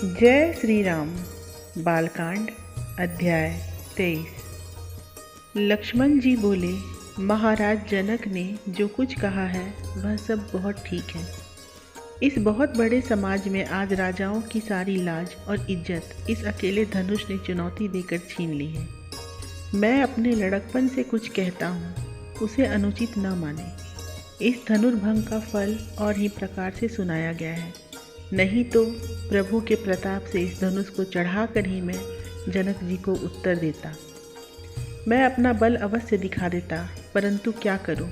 जय श्री राम। बालकांड अध्याय 23। लक्ष्मण जी बोले, महाराज जनक ने जो कुछ कहा है वह सब बहुत ठीक है। इस बहुत बड़े समाज में आज राजाओं की सारी लाज और इज्जत इस अकेले धनुष ने चुनौती देकर छीन ली है। मैं अपने लड़कपन से कुछ कहता हूँ, उसे अनुचित न माने। इस धनुर्भंग का फल और ही प्रकार से सुनाया गया है, नहीं तो प्रभु के प्रताप से इस धनुष को चढ़ाकर ही मैं जनक जी को उत्तर देता। मैं अपना बल अवश्य दिखा देता, परंतु क्या करूं,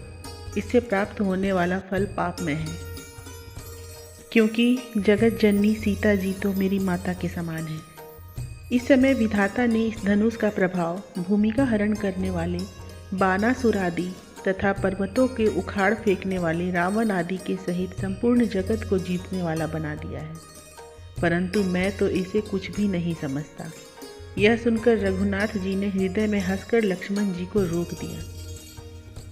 इससे प्राप्त होने वाला फल पाप में है, क्योंकि जगत जननी सीता जी तो मेरी माता के समान है। इस समय विधाता ने इस धनुष का प्रभाव भूमि का हरण करने वाले बानासुर आदि तथा पर्वतों के उखाड़ फेंकने वाले रावण आदि के सहित संपूर्ण जगत को जीतने वाला बना दिया है, परंतु मैं तो इसे कुछ भी नहीं समझता। यह सुनकर रघुनाथ जी ने हृदय में हंसकर लक्ष्मण जी को रोक दिया।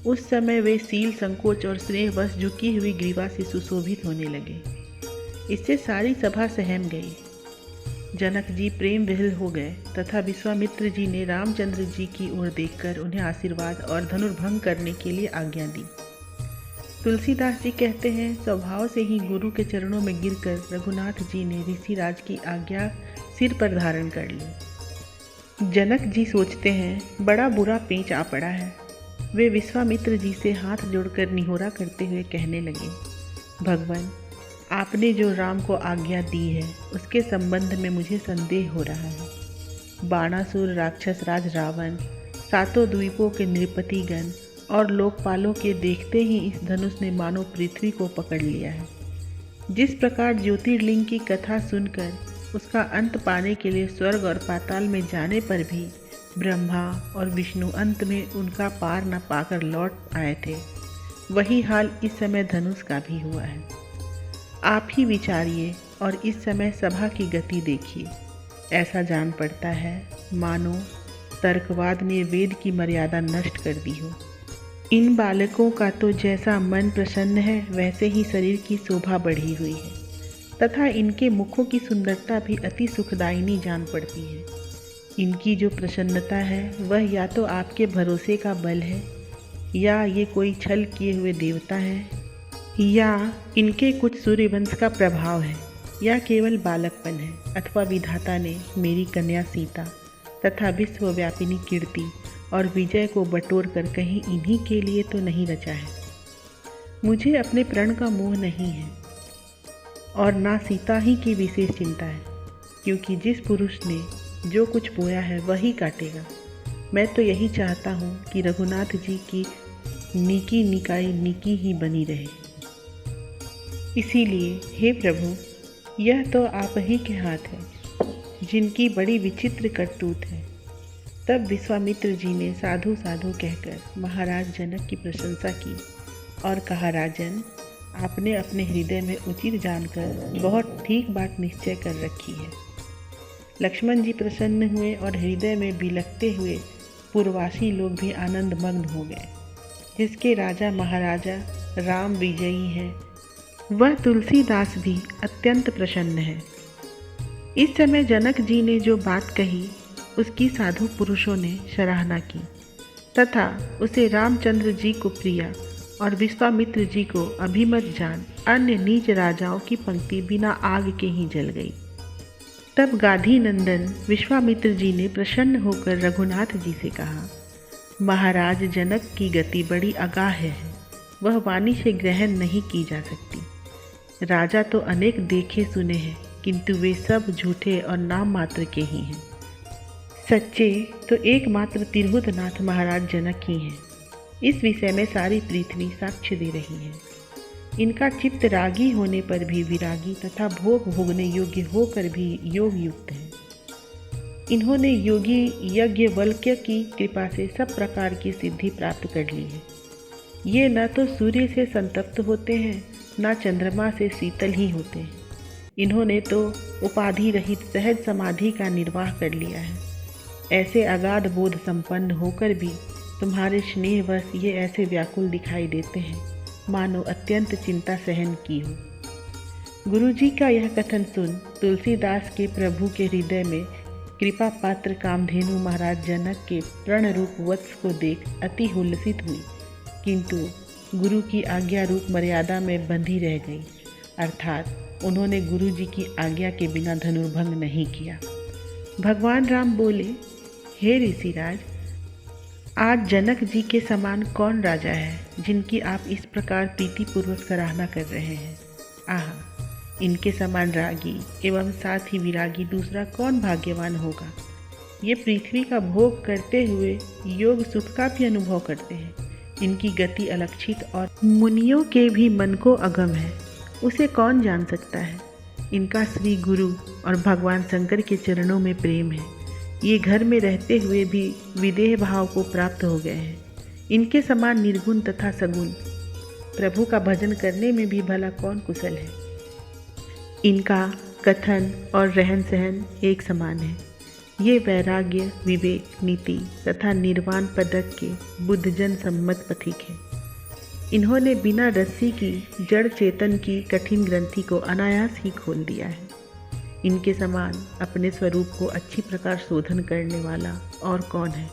उस समय वे सील, संकोच और स्नेहवश झुकी हुई ग्रीवा से सुशोभित होने लगे। इससे सारी सभा सहम गई। जनक जी प्रेम विह्वल हो गए तथा विश्वामित्र जी ने रामचंद्र जी की ओर देखकर उन्हें आशीर्वाद और धनुर्भंग करने के लिए आज्ञा दी। तुलसीदास जी कहते हैं, स्वभाव से ही गुरु के चरणों में गिरकर रघुनाथ जी ने ऋषिराज की आज्ञा सिर पर धारण कर ली। जनक जी सोचते हैं, बड़ा बुरा पेंच आ पड़ा है। वे विश्वामित्र जी से हाथ जोड़कर निहोरा करते हुए कहने लगे, भगवान, आपने जो राम को आज्ञा दी है उसके संबंध में मुझे संदेह हो रहा है। बाणासुर, राक्षस राज रावण, सातों द्वीपों के नृपतिगण और लोकपालों के देखते ही इस धनुष ने मानो पृथ्वी को पकड़ लिया है। जिस प्रकार ज्योतिर्लिंग की कथा सुनकर उसका अंत पाने के लिए स्वर्ग और पाताल में जाने पर भी ब्रह्मा और विष्णु अंत में उनका पार न पाकर लौट आए थे, वही हाल इस समय धनुष का भी हुआ है। आप ही विचारिए और इस समय सभा की गति देखिए। ऐसा जान पड़ता है मानो तर्कवाद ने वेद की मर्यादा नष्ट कर दी हो। इन बालकों का तो जैसा मन प्रसन्न है वैसे ही शरीर की शोभा बढ़ी हुई है तथा इनके मुखों की सुंदरता भी अति सुखदायिनी जान पड़ती है। इनकी जो प्रसन्नता है वह या तो आपके भरोसे का बल है, या ये कोई छल किए हुए देवता हैं, या इनके कुछ सूर्यवंश का प्रभाव है, या केवल बालकपन है, अथवा विधाता ने मेरी कन्या सीता तथा विश्वव्यापिनी कीर्ति और विजय को बटोर कर कहीं इन्हीं के लिए तो नहीं रचा है। मुझे अपने प्रण का मोह नहीं है और ना सीता ही की विशेष चिंता है, क्योंकि जिस पुरुष ने जो कुछ बोया है वही काटेगा। मैं तो यही चाहता हूँ कि रघुनाथ जी की नीकी निकाई नीकी ही बनी रहे। इसीलिए हे प्रभु, यह तो आप ही के हाथ है, जिनकी बड़ी विचित्र करतूत है। तब विश्वामित्र जी ने साधु साधु कहकर महाराज जनक की प्रशंसा की और कहा, राजन, आपने अपने हृदय में उचित जानकर बहुत ठीक बात निश्चय कर रखी है। लक्ष्मण जी प्रसन्न हुए और हृदय में बिलखते हुए पूर्ववासी लोग भी आनंदमग्न हो गए। जिसके राजा महाराजा राम विजयी हैं, वह तुलसीदास भी अत्यंत प्रसन्न है। इस समय जनक जी ने जो बात कही उसकी साधु पुरुषों ने सराहना की तथा उसे रामचंद्र जी को प्रिया और विश्वामित्र जी को अभिमत जान अन्य नीच राजाओं की पंक्ति बिना आग के ही जल गई। तब गाधी नंदन विश्वामित्र जी ने प्रसन्न होकर रघुनाथ जी से कहा, महाराज जनक की गति बड़ी अगाध है, वह वाणी से ग्रहण नहीं की जा सकती। राजा तो अनेक देखे सुने हैं, किंतु वे सब झूठे और नाम मात्र के ही हैं। सच्चे तो एकमात्र तिरहुतनाथ महाराज जनक ही हैं। इस विषय में सारी पृथ्वी साक्ष्य दे रही है। इनका चित्त रागी होने पर भी विरागी तथा भोग भोगने योग्य होकर भी योग युक्त है। इन्होंने योगी यज्ञवल्क्य की कृपा से सब प्रकार की सिद्धि प्राप्त कर ली है। ये न तो सूर्य से संतप्त होते हैं, न चंद्रमा से शीतल ही होते हैं। इन्होंने तो उपाधि रहित सहज समाधि का निर्वाह कर लिया है। ऐसे अगाध बोध संपन्न होकर भी तुम्हारे स्नेहवश ये ऐसे व्याकुल दिखाई देते हैं, मानो अत्यंत चिंता सहन की हो। गुरुजी का यह कथन सुन तुलसीदास के प्रभु के हृदय में कृपा पात्र कामधेनु महाराज जनक के प्रण रूप वत्स को देख अति हुल्लसित हुई, किंतु गुरु की आज्ञा रूप मर्यादा में बंधी रह गई, अर्थात उन्होंने गुरु जी की आज्ञा के बिना धनुर्भंग नहीं किया। भगवान राम बोले, हे ऋषिराज, आज जनक जी के समान कौन राजा है जिनकी आप इस प्रकार प्रीतिपूर्वक सराहना कर रहे हैं। आह, इनके समान रागी एवं साथ ही विरागी दूसरा कौन भाग्यवान होगा। ये पृथ्वी का भोग करते हुए योग सुख का भी अनुभव करते हैं। इनकी गति अलक्षित और मुनियों के भी मन को अगम है, उसे कौन जान सकता है। इनका श्री गुरु और भगवान शंकर के चरणों में प्रेम है। ये घर में रहते हुए भी विदेह भाव को प्राप्त हो गए हैं। इनके समान निर्गुण तथा सगुण प्रभु का भजन करने में भी भला कौन कुशल है। इनका कथन और रहन सहन एक समान है। ये वैराग्य, विवेक, नीति तथा निर्वाण पदक के बुद्धजन सम्मत पथिक है। इन्होंने बिना रस्सी की जड़ चेतन की कठिन ग्रंथि को अनायास ही खोल दिया है। इनके समान अपने स्वरूप को अच्छी प्रकार शोधन करने वाला और कौन है।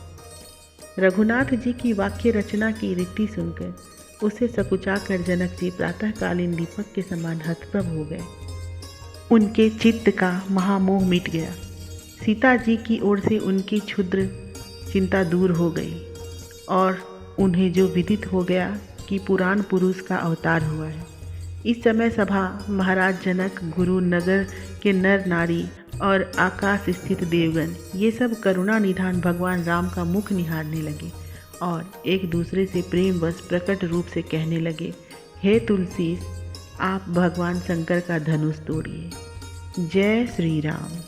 रघुनाथ जी की वाक्य रचना की रीति सुनकर उसे सकुचाकर जनक जी प्रातःकालीन दीपक के समान हतप्रभ हो गए। उनके चित्त का महामोह मिट गया। सीता जी की ओर से उनकी क्षुद्र चिंता दूर हो गई और उन्हें जो विदित हो गया कि पुराण पुरुष का अवतार हुआ है। इस समय सभा, महाराज जनक, गुरु, नगर के नर नारी और आकाश स्थित देवगण ये सब करुणा निधान भगवान राम का मुख निहारने लगे और एक दूसरे से प्रेमवश प्रकट रूप से कहने लगे, हे तुलसी, आप भगवान शंकर का धनुष तोड़िए। जय श्री राम।